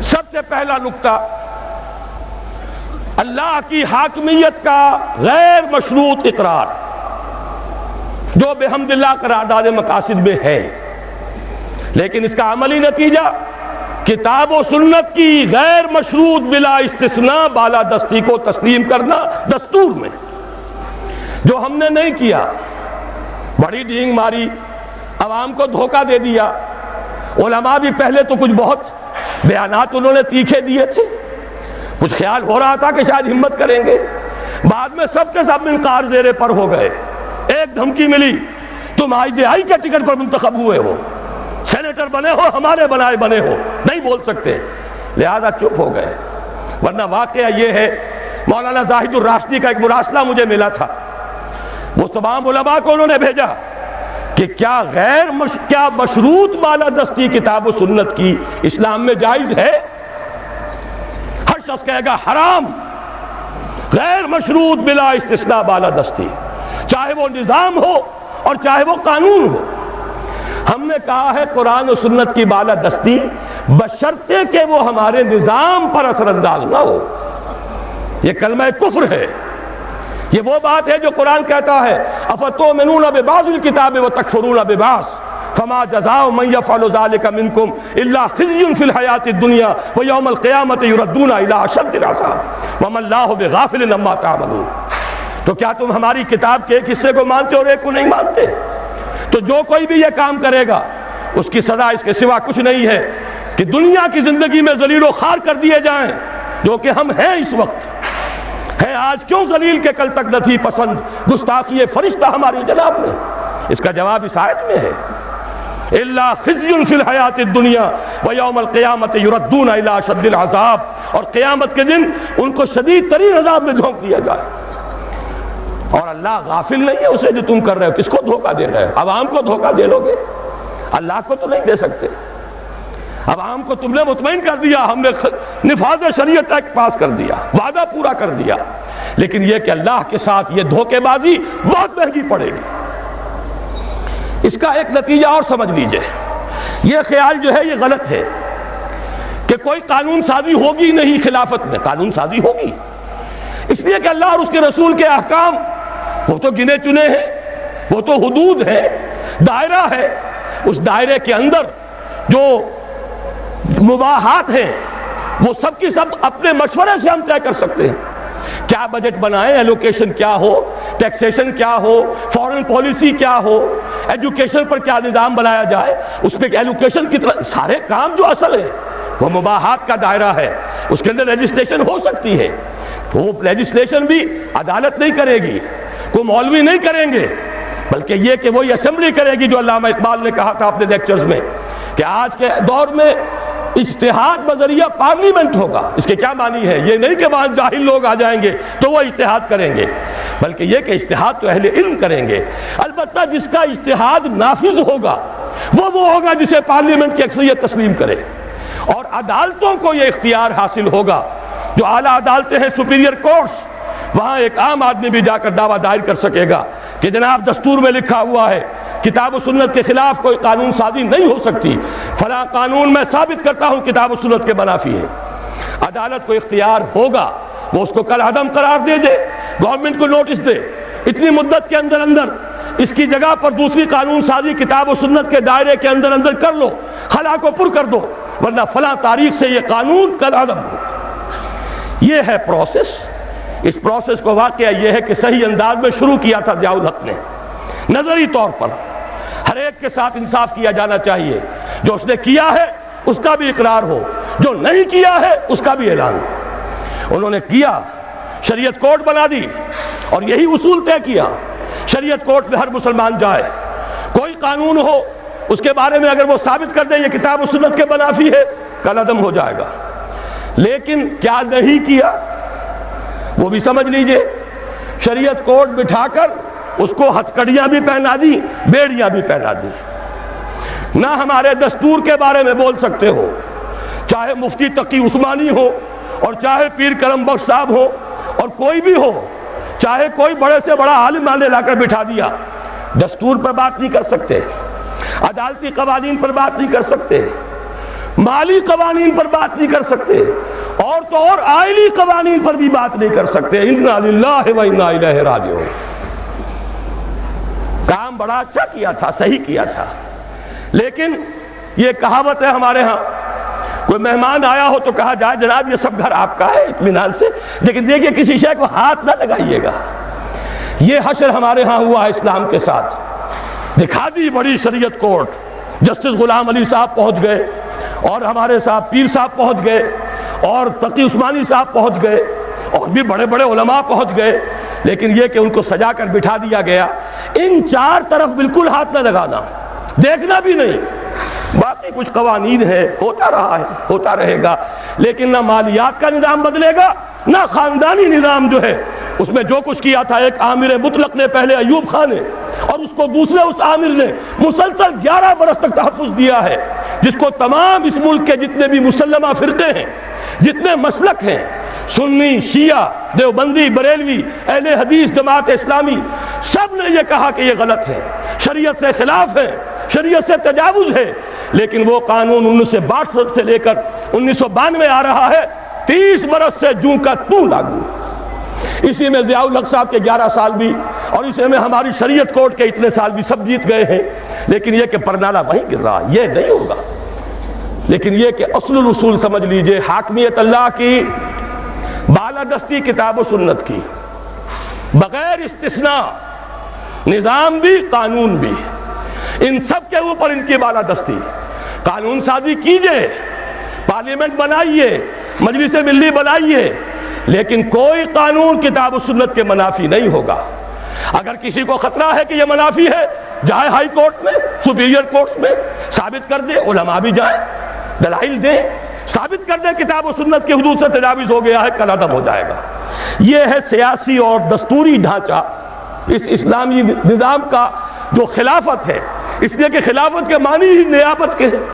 سب سے پہلا نکتہ، اللہ کی حاکمیت کا غیر مشروط اقرار جو بحمد اللہ قرارداد مقاصد میں ہے، لیکن اس کا عملی نتیجہ کتاب و سنت کی غیر مشروط بلا استثناء بالادستی کو تسلیم کرنا دستور میں، جو ہم نے نہیں کیا۔ بڑی ڈینگ ماری، عوام کو دھوکہ دے دیا۔ علماء بھی پہلے تو کچھ بہت بیانات انہوں نے تیکھے دیے تھے، کچھ خیال ہو رہا تھا کہ شاید ہمت کریں گے، بعد میں سب کے سب منقار زیر پر ہو گئے۔ ایک دھمکی ملی، تم IJI کے ٹکٹ پر منتخب ہوئے ہو، سینیٹر بنے ہو، ہمارے بنے ہو، نہیں بول سکتے، لہذا چپ ہو گئے۔ ورنہ واقعہ یہ ہے، مولانا زاہد الراشدی کا ایک مراسلہ مجھے ملا تھا، وہ تمام علماء کو انہوں نے بھیجا کہ کیا مشروط بالادستی کتاب و سنت کی اسلام میں جائز ہے؟ ہر شخص کہے گا حرام، غیر مشروط بلا استثناء بالادستی، چاہے وہ نظام ہو اور چاہے وہ قانون ہو۔ ہم نے کہا ہے قرآن و سنت کی بالادستی بشرطے کہ وہ ہمارے نظام پر اثر انداز نہ ہو۔ یہ کلمہ کفر ہے، یہ وہ بات ہے جو قرآن کہتا ہے افتؤمنون ببعض الکتاب وتکفرون ببعض فما جزاء من يفعل ذلك منكم الا خزي في الحیاة الدنیا ویوم القیامة يردون الى اشد العذاب وما اللہ بغافل عما تعملون۔ تو کیا تم ہماری کتاب کے ایک حصے کو مانتے اور ایک کو نہیں مانتے؟ تو جو کوئی بھی یہ کام کرے گا اس کی سزا اس کے سوا کچھ نہیں ہے کہ دنیا کی زندگی میں ذلیل و خوار کر دیے جائیں، جو کہ ہم ہیں اس وقت ہے۔ آج کیوں ذلیل کے کل تک نہ تھی پسند گستاخی فرشتہ ہماری جناب میں؟ اس کا جواب اس آیت میں ہے، الا خزي في الحیاة الدنیا ویوم القیامة یردون الی اشد العذاب، اور قیامت کے دن ان کو شدید ترین عذاب میں جھونک دیا جائے۔ اور اللہ غافل نہیں ہے اسے جو تم کر رہے ہو۔ کس کو دھوکہ دے رہے ہو؟ عوام کو دھوکہ دے لو گے؟ اللہ کو تو نہیں دے سکتے۔ عوام کو تم نے مطمئن کر دیا، ہم نے نفاذ شریعت ایکٹ پاس کر دیا، وعدہ پورا کر دیا، لیکن یہ کہ اللہ کے ساتھ یہ دھوکے بازی بہت مہنگی پڑے گی۔ اس کا ایک نتیجہ اور سمجھ لیجئے، یہ خیال جو ہے یہ غلط ہے کہ کوئی قانون سازی ہوگی نہیں، خلافت میں قانون سازی ہوگی، اس لیے کہ اللہ اور اس کے رسول کے احکام وہ تو گنے چنے ہیں، وہ تو حدود ہے، دائرہ ہے، اس دائرے کے اندر جو مباحات ہیں وہ سب کی سب اپنے مشورے سے ہم طے کر سکتے ہیں۔ کیا بجٹ بنائیں، ایلوکیشن کیا ہو، ٹیکسیشن کیا ہو، فورن پالیسی کیا ہو، ایجوکیشن پر کیا نظام بنایا جائے، اس پہ ایلوکیشن کی طرح سارے کام جو اصل ہے وہ مباحات کا دائرہ ہے، اس کے اندر لیجسلیشن ہو سکتی ہے۔ تو وہ لیجسلیشن بھی عدالت نہیں کرے گی، کوئی مولوی نہیں کریں گے، بلکہ یہ کہ وہی اسمبلی کرے گی جو علامہ اقبال نے کہا تھا اپنے لیکچرز میں کہ آج کے دور میں اجتہاد بذریعہ پارلیمنٹ ہوگا۔ اس کے کیا معنی ہے؟ یہ نہیں کہ وہاں جاہل لوگ آ جائیں گے تو وہ اجتہاد کریں گے، بلکہ یہ کہ اجتہاد تو اہل علم کریں گے۔ البتہ جس کا اجتہاد نافذ ہوگا وہ ہوگا جسے پارلیمنٹ کی اکثریت تسلیم کرے، اور عدالتوں کو یہ اختیار حاصل ہوگا، جو اعلیٰ عدالتیں ہیں سپیریئر کورٹس، وہاں ایک عام آدمی بھی جا کر دعویٰ دائر کر سکے گا کہ جناب دستور میں لکھا ہوا ہے کتاب و سنت کے خلاف کوئی قانون سازی نہیں ہو سکتی، فلاں قانون میں ثابت کرتا ہوں کتاب و سنت کے منافی ہے۔ عدالت کو اختیار ہوگا، وہ اس کو کل عدم قرار دے دے، گورنمنٹ کو نوٹس دے، اتنی مدت کے اندر اس کی جگہ پر دوسری قانون سازی کتاب و سنت کے دائرے کے اندر کر لو، خلا کو پر کر دو، ورنہ فلاں تاریخ سے یہ قانون کل عدم ہو۔ یہ ہے پروسیس۔ اس پروسیس کو واقعہ یہ ہے کہ صحیح انداز میں شروع کیا تھا ضیاء الحق نے، نظری طور پر ہر ایک کے ساتھ انصاف کیا جانا چاہیے، جو اس نے کیا ہے اس کا بھی اقرار ہو، جو نہیں کیا ہے اس کا بھی اعلان ہو۔ انہوں نے کیا، شریعت کوڈ بنا دی اور یہی اصول طے کیا، شریعت کوڈ میں ہر مسلمان جائے، کوئی قانون ہو اس کے بارے میں اگر وہ ثابت کر دے یہ کتاب و سنت کے منافی ہے، کل عدم ہو جائے گا۔ لیکن کیا نہیں کیا وہ بھی سمجھ لیجئے، شریعت کوڈ بٹھا کر اس کو ہتھکڑیاں بھی پہنا دی، بیڑیاں بھی پہنا دی۔ نہ ہمارے دستور کے بارے میں بول سکتے ہو، چاہے مفتی تقی عثمانی ہو اور چاہے پیر کرم بخش صاحب ہو اور کوئی بھی ہو، چاہے کوئی بڑے سے بڑا عالم نے لا کر بٹھا دیا، دستور پر بات نہیں کر سکتے، عدالتی قوانین پر بات نہیں کر سکتے۔ مالی قوانین پر بات نہیں کر سکتے، اور تو اور آئلی قوانین پر بھی بات نہیں کر سکتے۔ انا للہ و انا الیہ راجعون۔ کام بڑا اچھا کیا تھا، صحیح کیا تھا، لیکن یہ کہاوت ہے ہمارے ہاں، کوئی مہمان آیا ہو تو کہا جائے جناب یہ سب گھر آپ کا ہے اطمینان سے، لیکن دیکھیے کسی شے کو ہاتھ نہ لگائیے گا۔ یہ حشر ہمارے ہاں ہوا ہے اسلام کے ساتھ، دکھا دی بڑی شریعت کورٹ، جسٹس غلام علی صاحب پہنچ گئے، اور ہمارے صاحب پیر صاحب پہنچ گئے، اور تقی عثمانی صاحب پہنچ گئے، اور بھی بڑے بڑے علماء پہنچ گئے، لیکن یہ کہ ان کو سجا کر بٹھا دیا گیا۔ ان چار طرف بالکل ہاتھ نہ لگانا، دیکھنا بھی نہیں۔ باقی کچھ قوانین ہے، ہوتا رہا ہے، ہوتا رہے گا، لیکن نہ مالیات کا نظام بدلے گا، نہ خاندانی نظام جو ہے اس میں جو کچھ کیا تھا ایک عامر مطلق نے پہلے ایوب خان نے، اور اس کو دوسرے اس عامر نے مسلسل 11 برس تک تحفظ دیا ہے، جس کو تمام اس ملک کے جتنے بھی مسلمہ فرقے ہیں، جتنے مسلک ہیں، سنی، شیعہ، دیوبندی، بریلوی، اہل حدیث، جماعت اسلامی، سب نے یہ کہا کہ یہ غلط ہے، شریعت سے خلاف ہے، شریعت سے تجاوز ہے، لیکن وہ قانون 1962 سے لے کر 1992 آ رہا ہے، 30 برس سے جوں کا توں لاگو۔ اسی میں ضیاء الحق صاحب کے 11 سال بھی، اور اسی میں ہماری شریعت کورٹ کے اتنے سال بھی سب جیت گئے ہیں، لیکن یہ کہ پرنالہ وہیں گر رہا، یہ نہیں ہوگا۔ لیکن یہ کہ اصل الاصول سمجھ لیجئے، حاکمیت اللہ کی، بالادستی کتاب و سنت کی، بغیر استثناء، نظام بھی قانون بھی، ان سب کے اوپر ان کی بالادستی۔ قانون سازی کیجئے، پارلیمنٹ بنائیے، مجلس ملی بنائیے، لیکن کوئی قانون کتاب و سنت کے منافی نہیں ہوگا۔ اگر کسی کو خطرہ ہے کہ یہ منافی ہے، جائے ہائی کورٹ میں، سپیریئر کورٹ میں، ثابت کر دے، علماء بھی جائیں، دلائل دیں، ثابت کر دیں کتاب و سنت کی حدود سے تجاوز ہو گیا ہے، کل عدم ہو جائے گا۔ یہ ہے سیاسی اور دستوری ڈھانچہ اس اسلامی نظام کا جو خلافت ہے، اس لیے کہ خلافت کے معنی ہی نیابت کے ہیں۔